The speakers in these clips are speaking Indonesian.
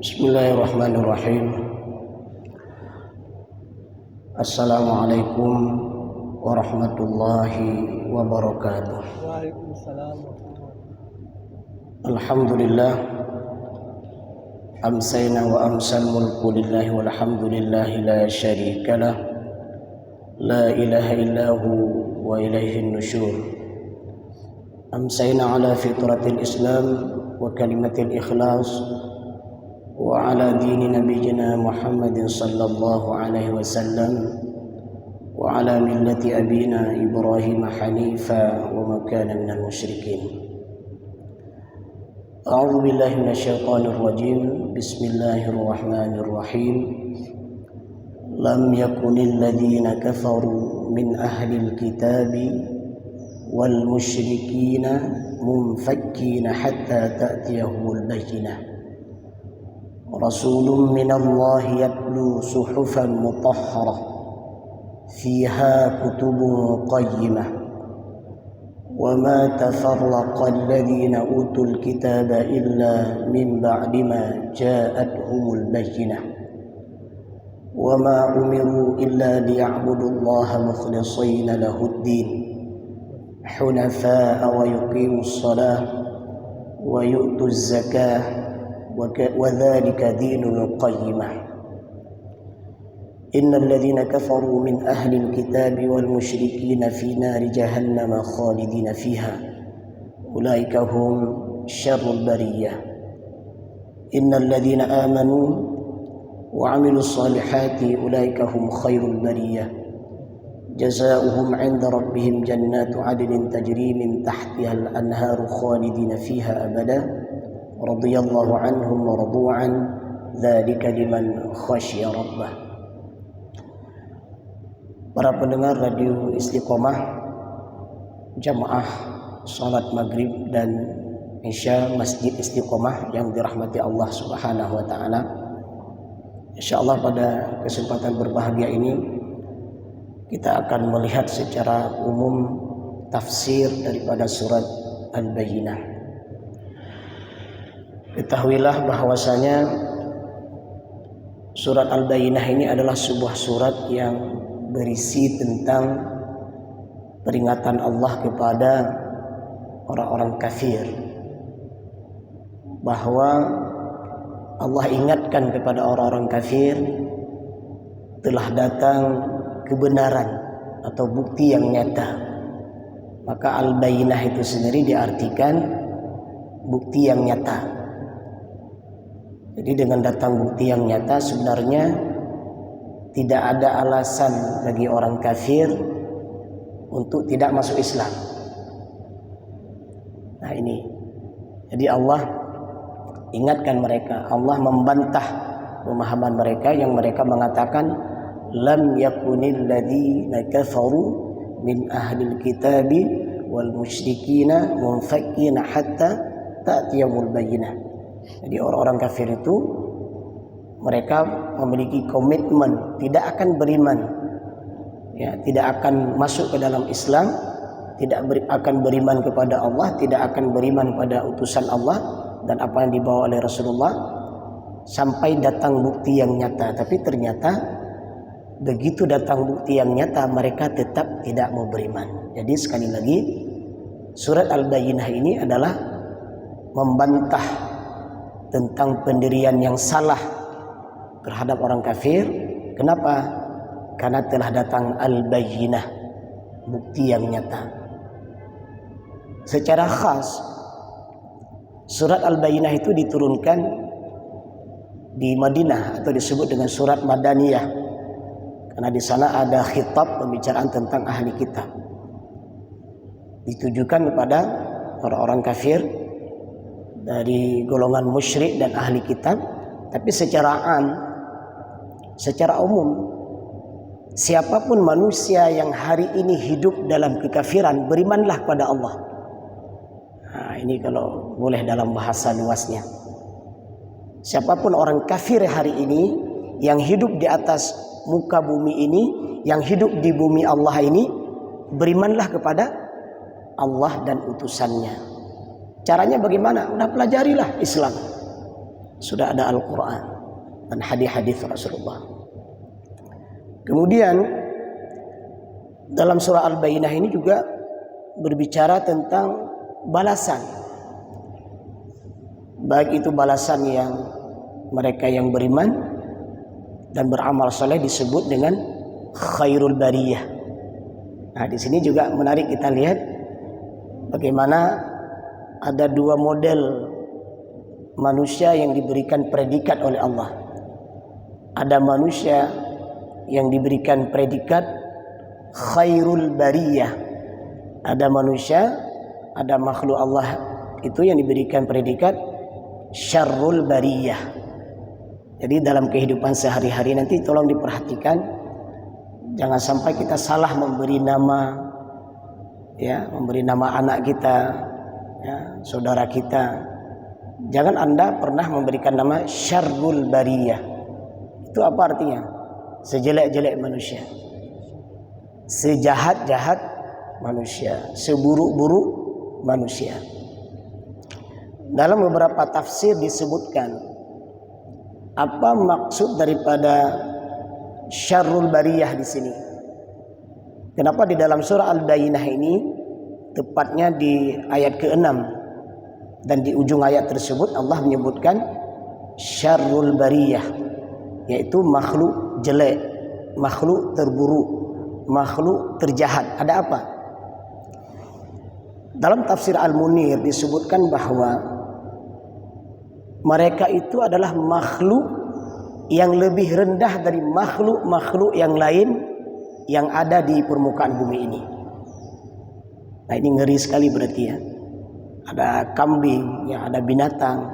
Bismillahirrahmanirrahim. Assalamualaikum warahmatullahi wabarakatuh. Waalaikumsalam. Alhamdulillah, amsayna wa amsal mulku lillahi walhamdulillahi la syarika lah, la ilaha illahu wa ilaihin nusyur. Amsayna ala fitratil islam wa kalimatil ikhlas wa ala dini nabiyina Muhammadin sallallahu alaihi wasallam wa ala millati abina Ibrahim hanifa wa ma kana minal musyrikin. A'udzu billahi minasyaitonir rajim. Bismillahirrahmanirrahim. Lam yakunil ladzina kafaru min ahlil kitabi wal musyrikina munfakkina hatta ta'tiyahumul bayyinah. Rasulun minallahi yatlu suhufan mutahharah fiha kutubun qayyimah wa ma tafarraqa alladhina utul kitaba illa min ba'di ma ja'atuhumul bayyinah wa ma umiru illa liya'budullaha mukhlishina lahud-din hunafa'a wa yuqimus shalah wa yu'tuz zakah وذلك دين القيمة. إن الذين كفروا من أهل الكتاب والمشركين في نار جهنم خالدين فيها أولئك هم شر البرية. إن الذين آمنوا وعملوا الصالحات أولئك هم خير البرية. جزاؤهم عند ربهم جنات عدن تجري من تحتها الأنهار خالدين فيها أبدا radhiyallahu anhum wa radu an dzalika liman khasyiya rabbah. Para pendengar radio Istiqomah, jamaah salat maghrib dan isya Masjid Istiqomah yang dirahmati Allah Subhanahu wa taala. Insyaallah pada kesempatan berbahagia ini kita akan melihat secara umum tafsir daripada surat Al-Bayyinah. Ketahuilah bahwasanya surat Al-Bayyinah ini adalah sebuah surat yang berisi tentang peringatan Allah kepada orang-orang kafir, bahwa Allah ingatkan kepada orang-orang kafir telah datang kebenaran atau bukti yang nyata. Maka Al-Bayyinah itu sendiri diartikan bukti yang nyata. Jadi dengan datang bukti yang nyata sebenarnya tidak ada alasan bagi orang kafir untuk tidak masuk Islam. Nah ini, jadi Allah ingatkan mereka, Allah membantah pemahaman mereka yang mereka mengatakan lam yakunil ladzina kafaru min ahlil kitabi wal musyrikina munfakkina hatta ta'tiyahumul bayyinah. Jadi orang-orang kafir itu mereka memiliki komitmen tidak akan beriman, ya, tidak akan masuk ke dalam Islam, tidak akan beriman kepada Allah, tidak akan beriman pada utusan Allah dan apa yang dibawa oleh Rasulullah sampai datang bukti yang nyata. Tapi ternyata begitu datang bukti yang nyata mereka tetap tidak mau beriman. Jadi sekali lagi surat Al-Bayyinah ini adalah membantah tentang pendirian yang salah terhadap orang kafir. Kenapa? Karena telah datang Al-Bayyinah, bukti yang nyata. Secara khas surat Al-Bayyinah itu diturunkan di Madinah atau disebut dengan surat Madaniyah, karena di sana ada khitab pembicaraan tentang ahli kitab, ditujukan kepada orang-orang kafir dari golongan musyrik dan ahli kitab. Tapi secara umum, siapapun manusia yang hari ini hidup dalam kekafiran, berimanlah kepada Allah. Nah, ini kalau boleh dalam bahasa luasnya, siapapun orang kafir hari ini yang hidup di atas muka bumi ini, yang hidup di bumi Allah ini, berimanlah kepada Allah dan utusannya. Caranya bagaimana? Udah pelajarilah Islam. sudah ada Al-Quran dan hadis-hadis Rasulullah. Kemudian dalam surah Al-Bayyinah ini juga berbicara tentang balasan, baik itu balasan yang mereka yang beriman dan beramal soleh disebut dengan khairul bariyah. Nah, di sini juga menarik kita lihat bagaimana ada dua model manusia yang diberikan predikat oleh Allah. Ada manusia yang diberikan predikat khairul bariyah. Ada manusia, ada makhluk Allah itu yang diberikan predikat syarrul bariyah. Jadi dalam kehidupan sehari-hari nanti tolong diperhatikan, jangan sampai kita salah memberi nama, ya, memberi nama anak kita, ya, saudara kita. Jangan Anda pernah memberikan nama syarrul bariyah. Itu apa artinya? Sejelek-jelek manusia, sejahat-jahat manusia, seburuk-buruk manusia. Dalam beberapa tafsir disebutkan apa maksud daripada syarrul bariyah di sini. Kenapa di dalam surah Al-Bayyinah ini, tepatnya di ayat ke-6 dan di ujung ayat tersebut Allah menyebutkan syarrul bariyah, yaitu makhluk jelek, makhluk terburuk, makhluk terjahat. Ada apa? Dalam tafsir Al-Munir disebutkan bahwa mereka itu adalah makhluk yang lebih rendah dari makhluk-makhluk yang lain yang ada di permukaan bumi ini. Nah, ini ngeri sekali berarti ya. Ada kambing, ya, ada binatang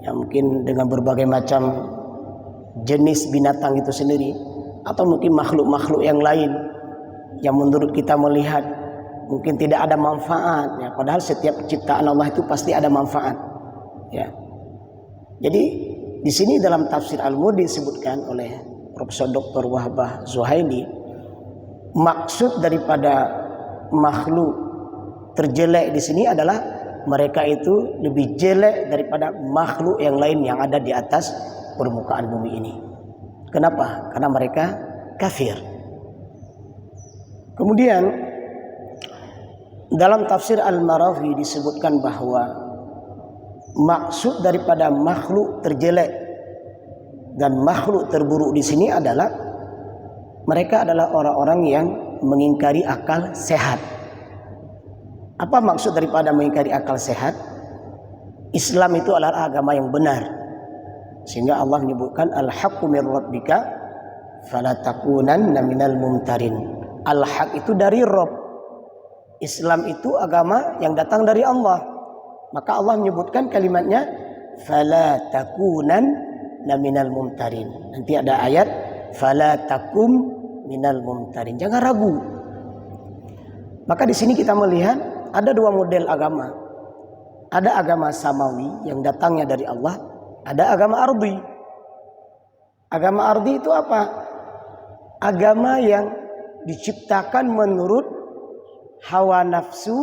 yang mungkin dengan berbagai macam jenis binatang itu sendiri, atau mungkin makhluk-makhluk yang lain yang menurut kita melihat mungkin tidak ada manfaat, ya, padahal setiap ciptaan Allah itu pasti ada manfaat, ya. Jadi di sini dalam tafsir Al-Mudi disebutkan oleh Profesor Dr. Wahbah Zuhaili, maksud daripada makhluk terjelek di sini adalah mereka itu lebih jelek daripada makhluk yang lain yang ada di atas permukaan bumi ini. Kenapa? Karena mereka kafir. Kemudian dalam tafsir Al-Marawi disebutkan bahwa maksud daripada makhluk terjelek dan makhluk terburuk di sini adalah mereka adalah orang-orang yang mengingkari akal sehat. Apa maksud daripada mengingkari akal sehat? Islam itu adalah agama yang benar. Sehingga Allah menyebutkan al-haqqu mir rabbika fala takunanna minal mumtarin. Al-haq itu dari Rabb. Islam itu agama yang datang dari Allah. Maka Allah menyebutkan kalimatnya fala takunanna minal mumtarin. Nanti ada ayat fala takum minal mumtarin. Jangan ragu. Maka di sini kita melihat ada dua model agama. Ada agama samawi yang datangnya dari Allah, ada agama ardi. Agama ardi itu apa? Agama yang diciptakan menurut hawa nafsu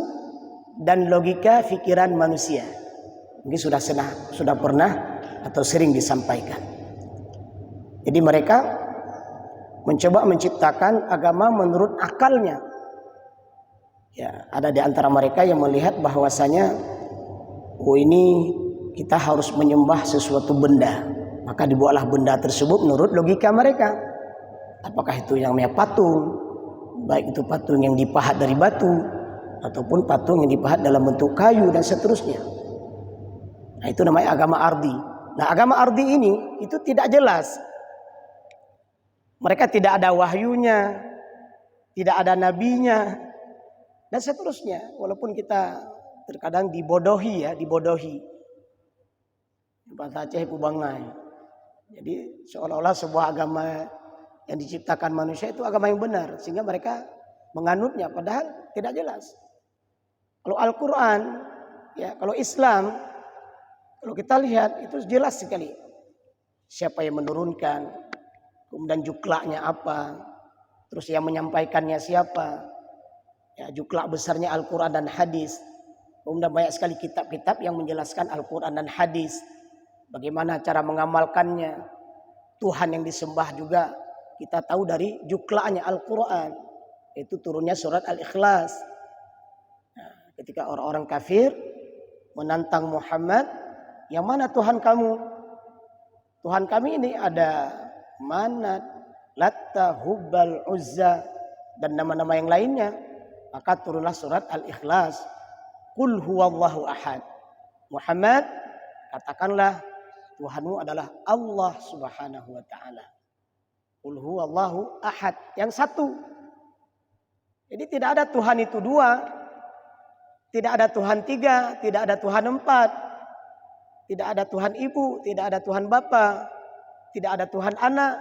dan logika pikiran manusia. Ini sudah pernah atau sering disampaikan. Jadi mereka mencoba menciptakan agama menurut akalnya. Ya, ada di antara mereka yang melihat bahwasanya ini kita harus menyembah sesuatu benda. Maka dibuatlah benda tersebut menurut logika mereka. Apakah itu yang namanya patung, baik itu patung yang dipahat dari batu ataupun patung yang dipahat dalam bentuk kayu dan seterusnya. Nah, itu namanya agama ardi. Nah, agama ardi ini itu tidak jelas. Mereka tidak ada wahyunya, tidak ada nabinya, dan seterusnya. Walaupun kita terkadang dibodohi, ya, dibodohi. Bahasa Aceh Pubangai. Jadi seolah-olah sebuah agama yang diciptakan manusia itu agama yang benar, sehingga mereka menganutnya, padahal tidak jelas. Kalau Al-Quran, ya, kalau Islam, kalau kita lihat itu jelas sekali. Siapa yang menurunkan, kemudian juklaknya apa, terus yang menyampaikannya siapa, ya, juklak besarnya Al-Quran dan hadis. Kemudian banyak sekali kitab-kitab yang menjelaskan Al-Quran dan hadis. Bagaimana cara mengamalkannya? Tuhan yang disembah juga kita tahu dari juklaannya Al-Quran. Itu turunnya surat Al-Ikhlas. Nah, ketika orang-orang kafir menantang Muhammad, yang mana Tuhan kamu? Tuhan kami ini ada Manat, Latta, Hubbal, Uzza, dan nama-nama yang lainnya. Maka turunlah surat Al-Ikhlas. Qul huwallahu ahad. Muhammad, katakanlah Tuhanmu adalah Allah Subhanahu wa taala. Qul huwallahu ahad, yang satu. Jadi tidak ada Tuhan itu dua, tidak ada Tuhan tiga, tidak ada Tuhan empat, tidak ada Tuhan ibu, tidak ada Tuhan bapa, tidak ada Tuhan anak.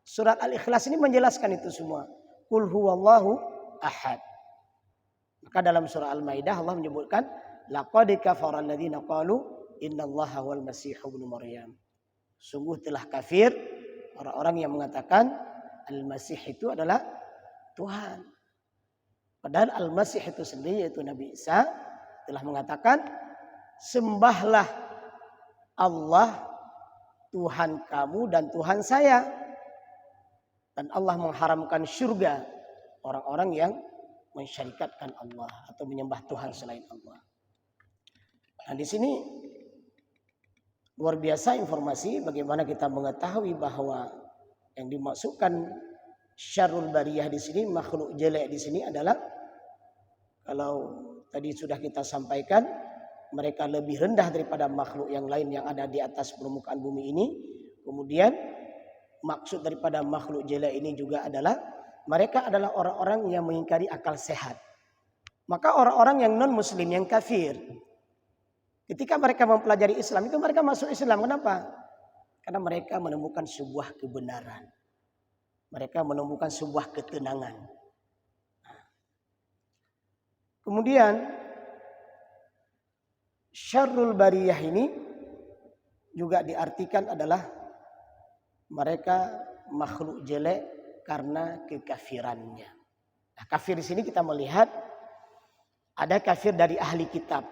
Surat Al-Ikhlas ini menjelaskan itu semua. Qul huwallahu ahad. Maka dalam surah Al-Maidah Allah menyebutkan laqad kafara alladziina qalu innallaha wal masih ibnu Maryam. Sungguh telah kafir orang-orang yang mengatakan Al-Masih itu adalah Tuhan. Padahal Al-Masih itu sendiri yaitu Nabi Isa telah mengatakan sembahlah Allah Tuhan kamu dan Tuhan saya. Dan Allah mengharamkan surga orang-orang yang mensyarikatkan Allah atau menyembah Tuhan selain Allah. Nah, di sini luar biasa informasi bagaimana kita mengetahui bahwa yang dimaksudkan syarrul bariyah di sini, makhluk jelek di sini adalah kalau tadi sudah kita sampaikan mereka lebih rendah daripada makhluk yang lain yang ada di atas permukaan bumi ini. Kemudian maksud daripada makhluk jelek ini juga adalah mereka adalah orang-orang yang mengingkari akal sehat. Maka orang-orang yang non-muslim, yang kafir, ketika mereka mempelajari Islam itu mereka masuk Islam. Kenapa? Karena mereka menemukan sebuah kebenaran. Mereka menemukan sebuah ketenangan. Kemudian syarrul bariyah ini juga diartikan adalah mereka makhluk jelek karena kekafirannya. Nah, kafir di sini kita melihat ada kafir dari ahli kitab.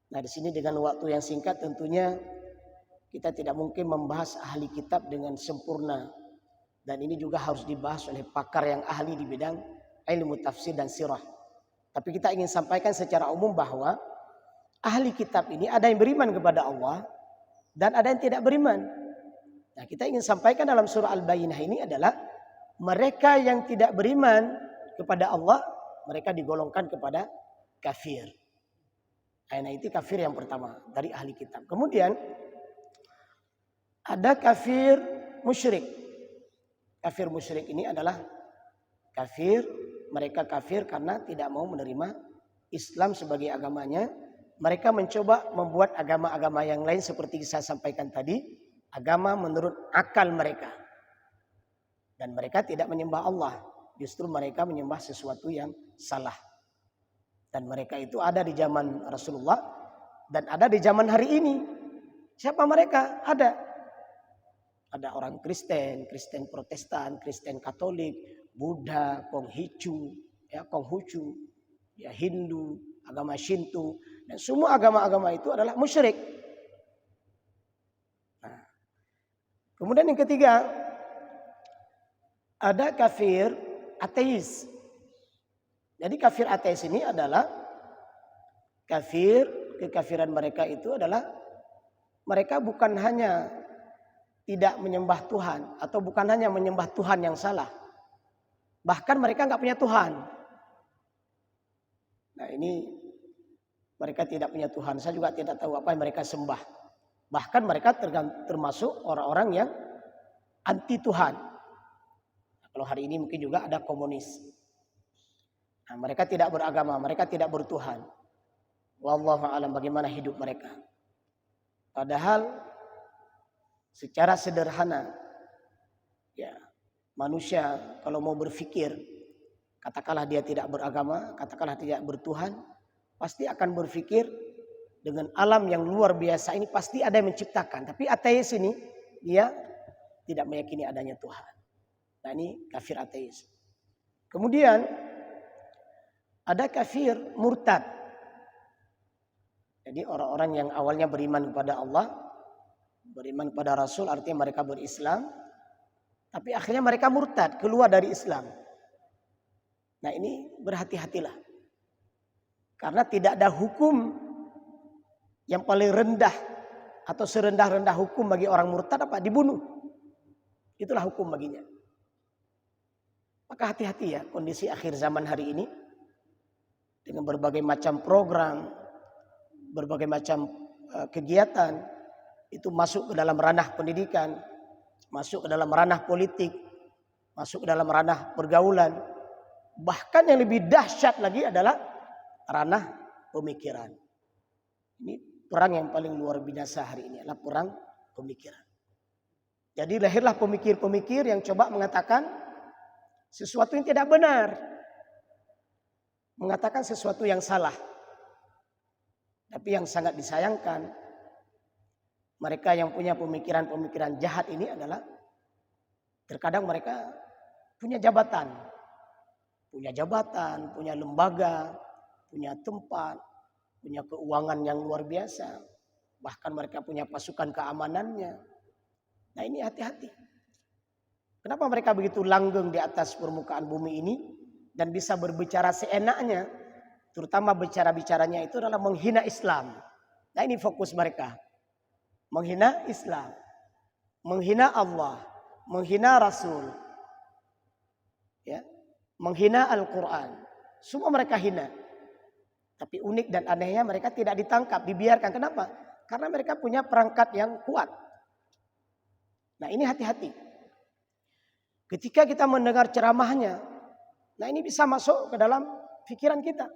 Nah, di sini dengan waktu yang singkat tentunya kita tidak mungkin membahas ahli kitab dengan sempurna. Dan ini juga harus dibahas oleh pakar yang ahli di bidang ilmu tafsir dan sirah. Tapi kita ingin sampaikan secara umum bahwa ahli kitab ini ada yang beriman kepada Allah dan ada yang tidak beriman. Nah, kita ingin sampaikan dalam surah Al-Bayyinah ini adalah mereka yang tidak beriman kepada Allah, mereka digolongkan kepada kafir. Nah, itu kafir yang pertama dari ahli kitab. Kemudian ada kafir musyrik. Kafir musyrik ini adalah kafir, mereka kafir karena tidak mau menerima Islam sebagai agamanya. Mereka mencoba membuat agama-agama yang lain seperti saya sampaikan tadi, agama menurut akal mereka. Dan mereka tidak menyembah Allah, justru mereka menyembah sesuatu yang salah. Dan mereka itu ada di zaman Rasulullah dan ada di zaman hari ini. Siapa mereka? Ada. Ada orang Kristen, Kristen Protestan, Kristen Katolik, Buddha, Konghucu, ya Hindu, agama Shinto, dan semua agama-agama itu adalah musyrik. Nah, kemudian yang ketiga, ada kafir ateis. Jadi kafir ateis ini adalah kekafiran mereka itu adalah mereka bukan hanya tidak menyembah Tuhan atau bukan hanya menyembah Tuhan yang salah. Bahkan mereka nggak punya Tuhan. Nah, ini mereka tidak punya Tuhan. Saya juga tidak tahu apa yang mereka sembah. Bahkan mereka termasuk orang-orang yang anti Tuhan. Kalau hari ini mungkin juga ada komunis. Nah, mereka tidak beragama, mereka tidak bertuhan. Wallahu a'lam bagaimana hidup mereka. Padahal secara sederhana, ya manusia kalau mau berpikir, katakanlah dia tidak beragama, katakanlah tidak bertuhan, pasti akan berpikir dengan alam yang luar biasa ini pasti ada yang menciptakan. Tapi ateis ini dia tidak meyakini adanya Tuhan. Nah, ini kafir ateis. Kemudian ada kafir murtad. Jadi orang-orang yang awalnya beriman kepada Allah Beriman pada Rasul artinya mereka berislam, tapi akhirnya mereka murtad, keluar dari Islam. Nah ini berhati-hatilah. Karena tidak ada hukum yang paling rendah atau serendah-rendah hukum bagi orang murtad apa? Dibunuh. Itulah hukum baginya. Maka hati-hati ya kondisi akhir zaman hari ini. Dengan berbagai macam program, berbagai macam kegiatan. Itu masuk ke dalam ranah pendidikan. Masuk ke dalam ranah politik. Masuk ke dalam ranah pergaulan. Bahkan yang lebih dahsyat lagi adalah ranah pemikiran. Ini perang yang paling luar biasa hari ini adalah perang pemikiran. Jadi lahirlah pemikir-pemikir yang coba mengatakan sesuatu yang tidak benar. Mengatakan sesuatu yang salah. Tapi yang sangat disayangkan, mereka yang punya pemikiran-pemikiran jahat ini adalah terkadang mereka punya jabatan. Punya jabatan, punya lembaga, punya tempat, punya keuangan yang luar biasa. Bahkan mereka punya pasukan keamanannya. Nah ini hati-hati. Kenapa mereka begitu langgeng di atas permukaan bumi ini dan bisa berbicara seenaknya, terutama bicara-bicaranya itu adalah menghina Islam. Nah ini fokus mereka. Menghina Islam, menghina Allah, menghina Rasul, ya, menghina Al-Quran. Semua mereka hina. Tapi unik dan anehnya mereka tidak ditangkap, dibiarkan. Kenapa? Karena mereka punya perangkat yang kuat. Nah ini hati-hati. Ketika kita mendengar ceramahnya, nah ini bisa masuk ke dalam pikiran kita.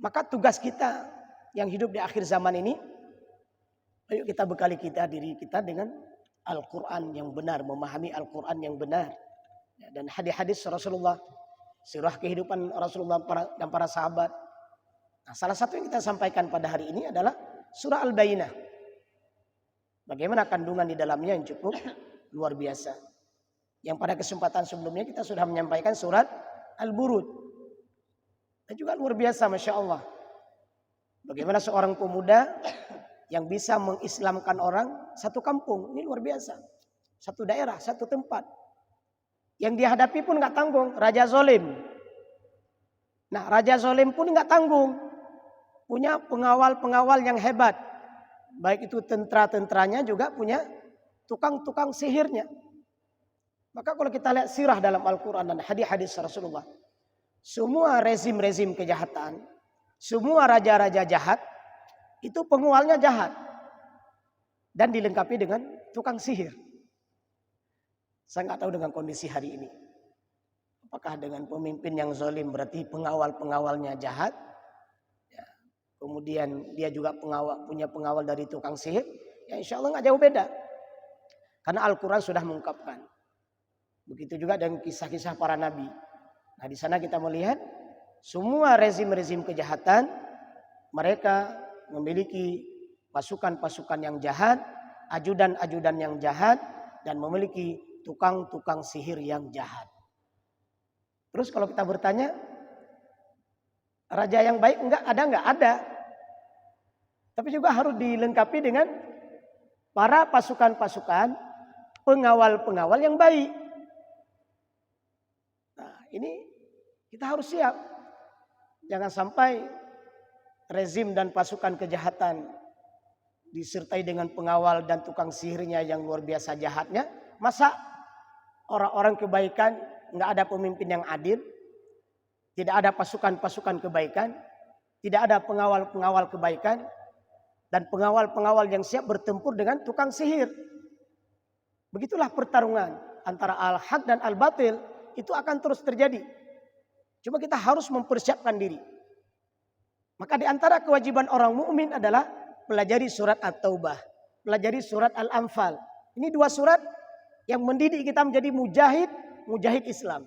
Maka tugas kita yang hidup di akhir zaman ini, ayo kita bekali diri kita dengan Al-Quran yang benar, memahami Al-Quran yang benar. Dan hadis-hadis Rasulullah, sirah kehidupan Rasulullah dan para sahabat. Nah, salah satu yang kita sampaikan pada hari ini adalah surah Al-Bayyinah. Bagaimana kandungan di dalamnya yang cukup luar biasa. Yang pada kesempatan sebelumnya kita sudah menyampaikan surat Al-Burud. Dan juga luar biasa Masya Allah. Bagaimana seorang pemuda yang bisa mengislamkan orang satu kampung. Ini luar biasa. Satu daerah, satu tempat. Yang dihadapi pun nggak tanggung. Raja Zolim. Nah Raja Zolim pun nggak tanggung. Punya pengawal-pengawal yang hebat. Baik itu tentara-tentaranya juga punya tukang-tukang sihirnya. Maka kalau kita lihat sirah dalam Al-Quran dan hadis-hadis Rasulullah. Semua rezim-rezim kejahatan. Semua raja-raja jahat. Itu pengawalnya jahat. Dan dilengkapi dengan tukang sihir. Saya nggak tahu dengan kondisi hari ini. Apakah dengan pemimpin yang zalim berarti pengawal-pengawalnya jahat? Kemudian dia juga punya pengawal dari tukang sihir. Ya insya Allah nggak jauh beda. Karena Al-Quran sudah mengungkapkan. Begitu juga dengan kisah-kisah para nabi. Nah di sana kita melihat semua rezim-rezim kejahatan. Mereka memiliki pasukan-pasukan yang jahat. Ajudan-ajudan yang jahat. Dan memiliki tukang-tukang sihir yang jahat. Terus kalau kita bertanya, raja yang baik enggak ada, enggak ada. Tapi juga harus dilengkapi dengan para pasukan-pasukan pengawal-pengawal yang baik. Nah, ini kita harus siap. Jangan sampai rezim dan pasukan kejahatan disertai dengan pengawal dan tukang sihirnya yang luar biasa jahatnya. Masa orang-orang kebaikan enggak ada pemimpin yang adil? Tidak ada pasukan-pasukan kebaikan. Tidak ada pengawal-pengawal kebaikan. Dan pengawal-pengawal yang siap bertempur dengan tukang sihir. Begitulah pertarungan antara al-haq dan al-batil. Itu akan terus terjadi. Cuma kita harus mempersiapkan diri. Maka di antara kewajiban orang mukmin adalah pelajari surat At-Taubah. Pelajari surat Al-Anfal. Ini dua surat yang mendidik kita menjadi mujahid Islam.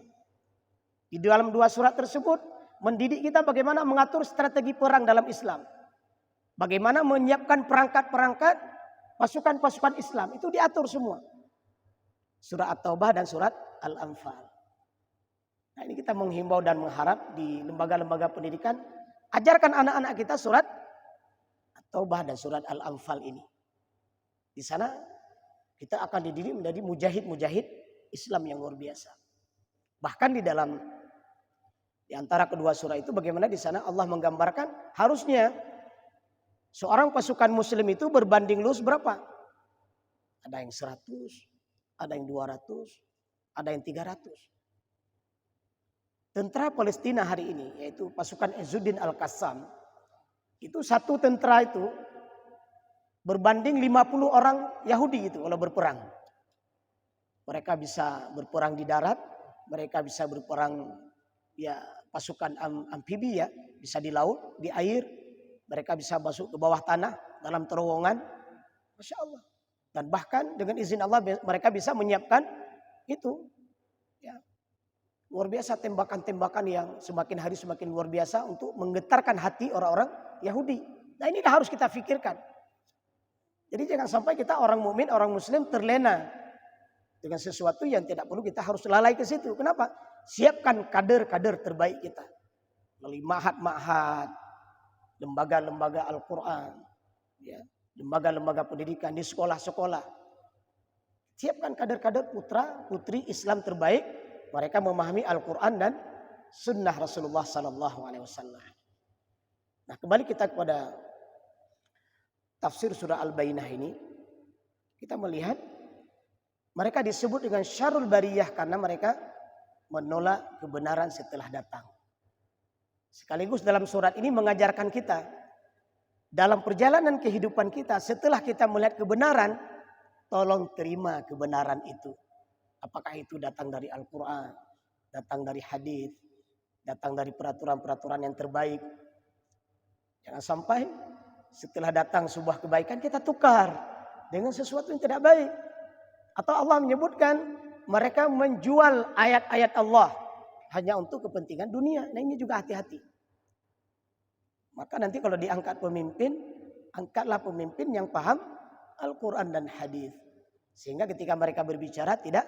Di dalam dua surat tersebut mendidik kita bagaimana mengatur strategi perang dalam Islam. Bagaimana menyiapkan perangkat-perangkat pasukan-pasukan Islam. Itu diatur semua. Surah At-Taubah dan surat Al-Anfal. Nah ini kita menghimbau dan mengharap di lembaga-lembaga pendidikan. Ajarkan anak-anak kita surat At-Taubah dan surat Al-Anfal ini. Di sana kita akan dididik menjadi mujahid-mujahid Islam yang luar biasa. Bahkan di antara kedua surah itu bagaimana di sana Allah menggambarkan harusnya seorang pasukan muslim itu berbanding lurus berapa? Ada yang 100, ada yang 200, ada yang 300. Tentara Palestina hari ini yaitu pasukan Izzuddin Al-Qassam, itu satu tentara itu berbanding 50 orang Yahudi itu kalau berperang. Mereka bisa berperang di darat, mereka bisa berperang ya pasukan amfibi ya, bisa di laut, di air, mereka bisa masuk ke bawah tanah dalam terowongan. Masya Allah. Dan bahkan dengan izin Allah mereka bisa menyiapkan itu ya, luar biasa tembakan-tembakan yang semakin hari semakin luar biasa untuk menggetarkan hati orang-orang Yahudi. Nah ini harus kita pikirkan. Jadi jangan sampai kita orang mukmin, orang muslim terlena dengan sesuatu yang tidak perlu kita harus lalai ke situ. Kenapa? Siapkan kader-kader terbaik kita. Melalui ma'had-ma'had, lembaga-lembaga Al-Quran, ya, lembaga-lembaga pendidikan di sekolah-sekolah. Siapkan kader-kader putra-putri Islam terbaik. Mereka memahami Al-Quran dan Sunnah Rasulullah SAW. Nah kembali kita kepada tafsir surah Al-Bayyinah ini. Kita melihat mereka disebut dengan syarrul bariyah karena mereka menolak kebenaran setelah datang. Sekaligus dalam surat ini mengajarkan kita dalam perjalanan kehidupan kita setelah kita melihat kebenaran, tolong terima kebenaran itu. Apakah itu datang dari Al-Quran, datang dari hadis, datang dari peraturan-peraturan yang terbaik. Jangan sampai setelah datang sebuah kebaikan kita tukar dengan sesuatu yang tidak baik. Atau Allah menyebutkan mereka menjual ayat-ayat Allah hanya untuk kepentingan dunia. Nah ini juga hati-hati. Maka nanti kalau diangkat pemimpin, angkatlah pemimpin yang paham Al-Quran dan hadis. Sehingga ketika mereka berbicara tidak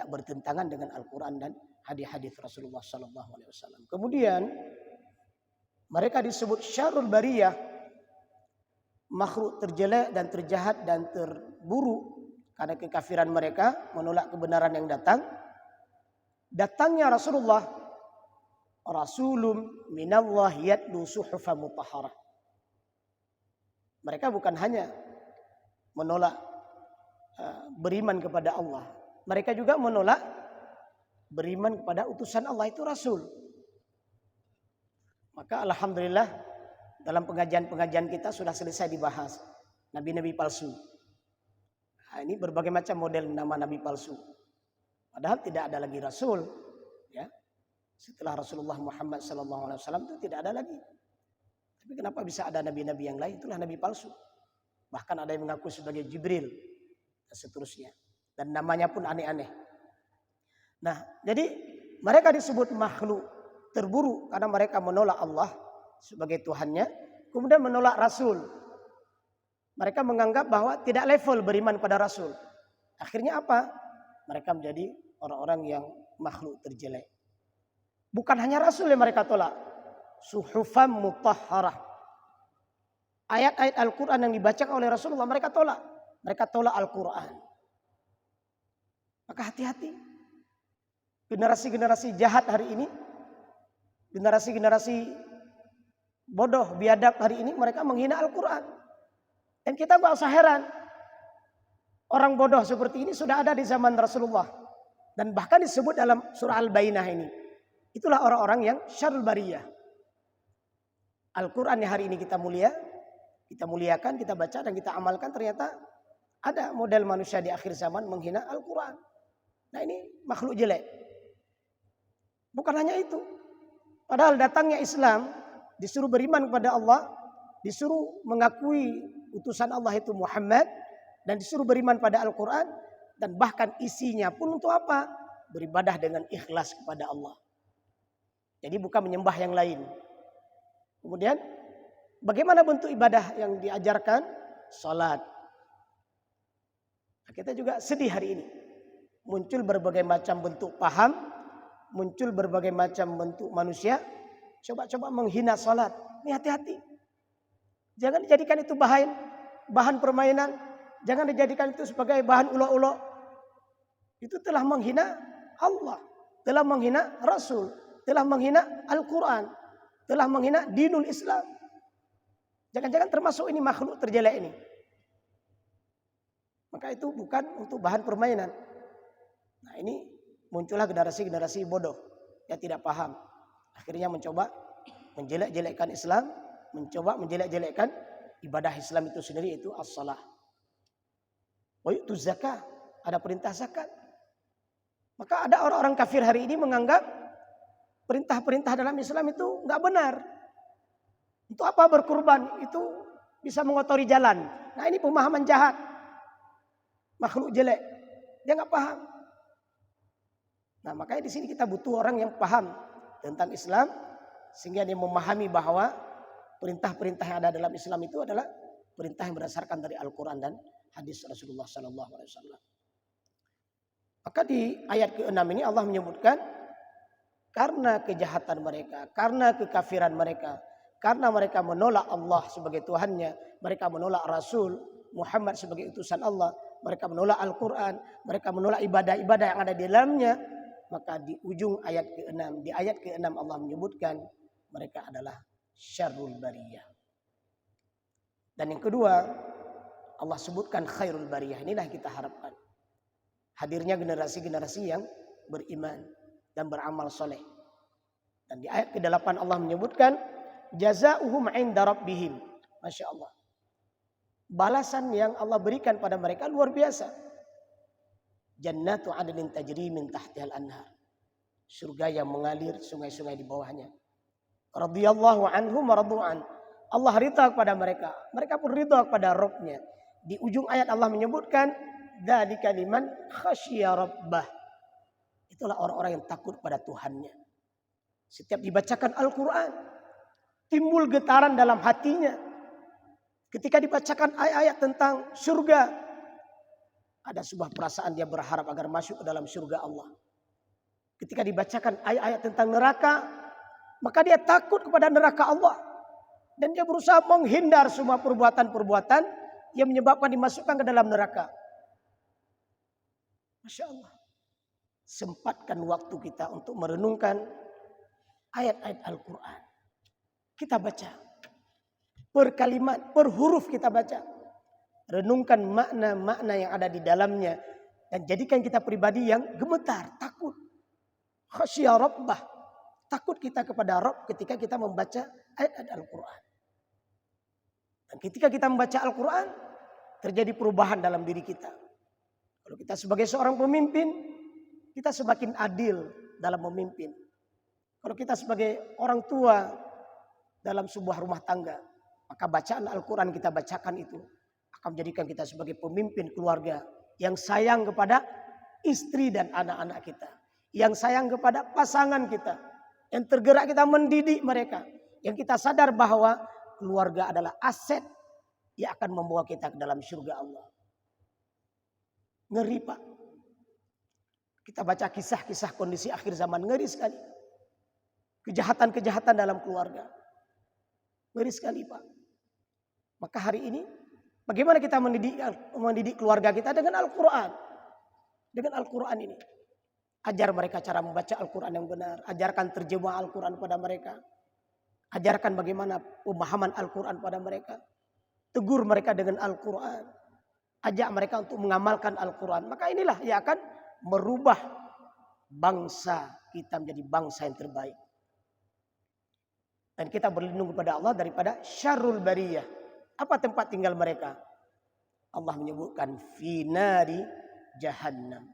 bertentangan dengan Al-Quran dan hadis-hadis Rasulullah SAW. Kemudian mereka disebut syarrul bariyah, makhluk terjelek dan terjahat dan terburuk karena kekafiran mereka menolak kebenaran yang datang. Datangnya Rasulullah, Rasulun minallah yatlu suhufan mutahharah. Mereka bukan hanya menolak beriman kepada Allah, mereka juga menolak beriman kepada utusan Allah, itu Rasul. Maka alhamdulillah dalam pengajian-pengajian kita sudah selesai dibahas nabi-nabi palsu. Nah, ini berbagai macam model nama nabi palsu. Padahal tidak ada lagi Rasul, ya. Setelah Rasulullah Muhammad SAW itu tidak ada lagi. Tapi kenapa bisa ada nabi-nabi yang lain? Itulah nabi palsu. Bahkan ada yang mengaku sebagai Jibril dan seterusnya. Dan namanya pun aneh-aneh. Nah, jadi mereka disebut makhluk terburuk karena mereka menolak Allah sebagai Tuhannya, kemudian menolak Rasul. Mereka menganggap bahwa tidak level beriman pada Rasul. Akhirnya apa? Mereka menjadi orang-orang yang makhluk terjelek. Bukan hanya Rasul yang mereka tolak. Suhufan mutahharah. Ayat-ayat Al-Quran yang dibacakan oleh Rasulullah mereka tolak. Mereka tolak Al-Quran. Maka hati-hati. Generasi-generasi jahat hari ini, generasi-generasi bodoh, biadab hari ini, mereka menghina Al-Quran. Dan kita gak usah heran. Orang bodoh seperti ini sudah ada di zaman Rasulullah. Dan bahkan disebut dalam surah Al-Bayyinah ini. Itulah orang-orang yang syarrul bariyah. Al-Quran yang hari ini kita muliakan, kita baca dan kita amalkan, ternyata ada model manusia di akhir zaman menghina Al-Quran. Nah ini makhluk jelek. Bukan hanya itu. Padahal datangnya Islam, disuruh beriman kepada Allah, disuruh mengakui utusan Allah itu Muhammad, dan disuruh beriman pada Al-Quran, dan bahkan isinya pun untuk apa? Beribadah dengan ikhlas kepada Allah. Jadi bukan menyembah yang lain. Kemudian bagaimana bentuk ibadah yang diajarkan? Salat. Nah, kita juga sedih hari ini. Muncul berbagai macam bentuk paham, muncul berbagai macam bentuk manusia, coba-coba menghina salat. Ini hati-hati. Jangan dijadikan itu bahan permainan. Jangan dijadikan itu sebagai bahan ulo-ulo. Itu telah menghina Allah, telah menghina Rasul, telah menghina Al-Quran, telah menghina dinul Islam. Jangan-jangan termasuk ini makhluk terjelek ini. Maka itu bukan untuk bahan permainan. Nah ini muncullah generasi-generasi bodoh yang tidak paham. Akhirnya mencoba menjelek-jelekkan Islam, mencoba menjelek-jelekkan ibadah Islam itu sendiri, itu as-salah. Wa yu'tu zakah, ada perintah zakat. Maka ada orang-orang kafir hari ini menganggap perintah-perintah dalam Islam itu enggak benar. Untuk apa berkurban? Itu bisa mengotori jalan. Nah ini pemahaman jahat. Makhluk jelek. Dia enggak paham. Nah makanya di sini kita butuh orang yang paham tentang Islam, sehingga dia memahami bahwa perintah-perintah yang ada dalam Islam itu adalah perintah yang berdasarkan dari Al-Quran dan hadis Rasulullah SAW. Maka di ayat ke-6 ini Allah menyebutkan karena kejahatan mereka, karena kekafiran mereka, karena mereka menolak Allah sebagai Tuhannya, mereka menolak Rasul Muhammad sebagai utusan Allah, mereka menolak Al-Quran, mereka menolak ibadah-ibadah yang ada di dalamnya. Maka di ujung ayat ke-6, di ayat ke-6 Allah menyebutkan mereka adalah syarrul bariyah. Dan yang kedua, Allah sebutkan khairul bariyah. Inilah kita harapkan. Hadirnya generasi-generasi yang beriman dan beramal soleh. Dan di ayat ke-8 Allah menyebutkan jazaohum 'inda rabbihim. Masya Allah. Balasan yang Allah berikan pada mereka luar biasa. Jannatu 'adnin tajri min tahtihal anhar. Surga yang mengalir sungai-sungai di bawahnya. Radhiyallahu anhum wa radu'an. Allah ridha kepada mereka. Mereka pun ridha kepada Rabb-nya. Di ujung ayat Allah menyebutkan dzalika liman khasyya rabbah. Itulah orang-orang yang takut pada Tuhannya. Setiap dibacakan Al-Quran, timbul getaran dalam hatinya. Ketika dibacakan ayat-ayat tentang surga, ada sebuah perasaan dia berharap agar masuk ke dalam surga Allah. Ketika dibacakan ayat-ayat tentang neraka, maka dia takut kepada neraka Allah. Dan dia berusaha menghindar semua perbuatan-perbuatan yang menyebabkan dimasukkan ke dalam neraka. Masya Allah. Sempatkan waktu kita untuk merenungkan ayat-ayat Al-Quran. Kita baca. Per kalimat, per huruf kita baca. Renungkan makna-makna yang ada di dalamnya. Dan jadikan kita pribadi yang gemetar, takut. Khasyya rabbah. Takut kita kepada Rabb ketika kita membaca ayat-ayat Al-Quran. Dan ketika kita membaca Al-Quran, terjadi perubahan dalam diri kita. Kalau kita sebagai seorang pemimpin, kita semakin adil dalam memimpin. Kalau kita sebagai orang tua dalam sebuah rumah tangga, maka bacaan Al-Quran kita bacakan itu akan menjadikan kita sebagai pemimpin keluarga yang sayang kepada istri dan anak-anak kita. Yang sayang kepada pasangan kita. Yang tergerak kita mendidik mereka. Yang kita sadar bahwa keluarga adalah aset yang akan membawa kita ke dalam surga Allah. Ngeri Pak. Kita baca kisah-kisah kondisi akhir zaman. Ngeri sekali. Kejahatan-kejahatan dalam keluarga. Ngeri sekali Pak. Maka hari ini bagaimana kita mendidik keluarga kita dengan Al-Quran. Dengan Al-Quran ini. Ajar mereka cara membaca Al-Quran yang benar. Ajarkan terjemah Al-Quran pada mereka. Ajarkan bagaimana pemahaman Al-Quran pada mereka. Tegur mereka dengan Al-Quran. Ajak mereka untuk mengamalkan Al-Quran. Maka inilah yang akan merubah bangsa kita menjadi bangsa yang terbaik. Dan kita berlindung kepada Allah daripada syarrul bariyah. Apa tempat tinggal mereka? Allah menyebutkan finari jahannam.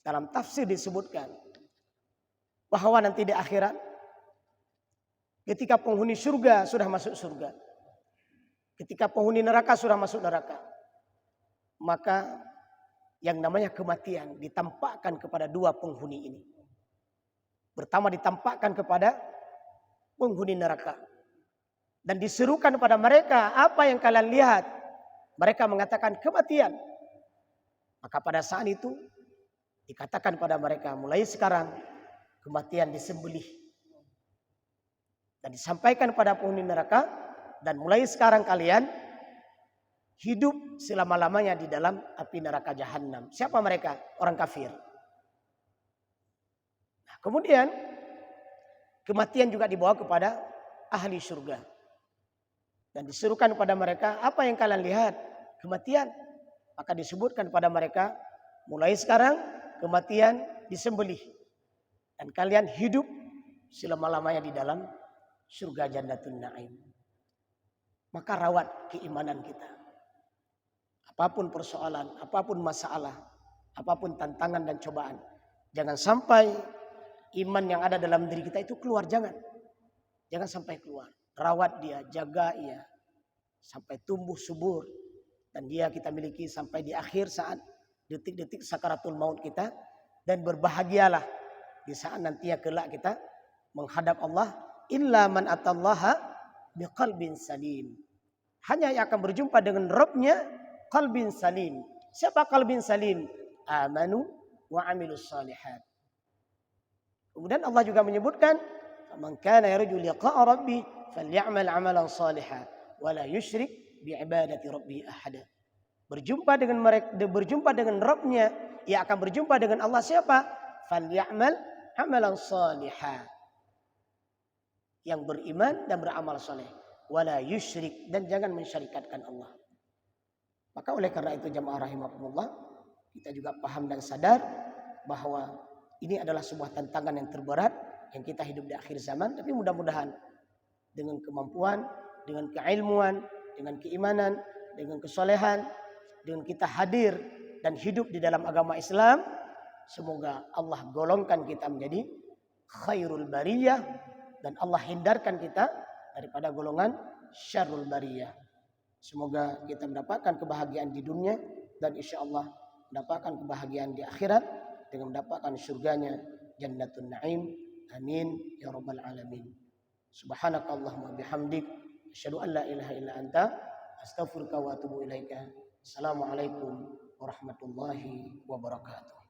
Dalam tafsir disebutkan bahwa nanti di akhirat ketika penghuni surga sudah masuk surga, ketika penghuni neraka sudah masuk neraka, maka yang namanya kematian ditampakkan kepada dua penghuni ini. Pertama ditampakkan kepada penghuni neraka dan diserukan kepada mereka, apa yang kalian lihat? Mereka mengatakan kematian. Maka pada saat itu dikatakan pada mereka, mulai sekarang kematian disembelih. Dan disampaikan pada penghuni neraka, dan mulai sekarang kalian hidup selama-lamanya di dalam api neraka jahanam. Siapa mereka? Orang kafir. Nah, kemudian kematian juga dibawa kepada ahli surga. Dan disuruhkan kepada mereka, apa yang kalian lihat? Kematian. Maka disebutkan kepada mereka, mulai sekarang kematian disembelih. Dan kalian hidup selama-lamanya di dalam surga Jannatun Na'im. Maka rawat keimanan kita. Apapun persoalan, apapun masalah, apapun tantangan dan cobaan. Jangan sampai iman yang ada dalam diri kita itu keluar, jangan. Jangan sampai keluar. Rawat dia, jaga ia. Sampai tumbuh subur. Dan dia kita miliki sampai di akhir saat detik-detik sakaratul maut kita. Dan berbahagialah di saat nantinya kelak kita menghadap Allah. Illa man atallaha biqalbin salim. Hanya yang akan berjumpa dengan Rabbnya qalbin salim. Siapa qalbin salim? Amanu wa amilus salihat. Kemudian Allah juga menyebutkan, "Man kana yarju liqa'a rabbih falyamal 'amalan shalihan wa la yusyrik bi'ibadati rabbih ahada." Berjumpa dengan Rabbnya, ia akan berjumpa dengan Allah siapa? Falyamal 'amalan shalihan. Yang beriman dan beramal saleh. Wala yusyrik, dan jangan mensyarikatkan Allah. Maka oleh karena itu jamaah rahimakumullah, kita juga paham dan sadar bahwa ini adalah sebuah tantangan yang terberat yang kita hidup di akhir zaman. Tapi mudah-mudahan dengan kemampuan, dengan keilmuan, dengan keimanan, dengan kesolehan, dengan kita hadir dan hidup di dalam agama Islam, semoga Allah golongkan kita menjadi khairul bariyah dan Allah hindarkan kita daripada golongan syarrul bariyah. Semoga kita mendapatkan kebahagiaan di dunia dan insya Allah mendapatkan kebahagiaan di akhirat dengan mendapatkan surganya Jannatun Na'im. Amin ya rabbal alamin. Subhanakallahumma bihamdik asyhadu an la ilaha illa anta astaghfiruka wa atubu ilaika. Assalamualaikum warahmatullahi wabarakatuh.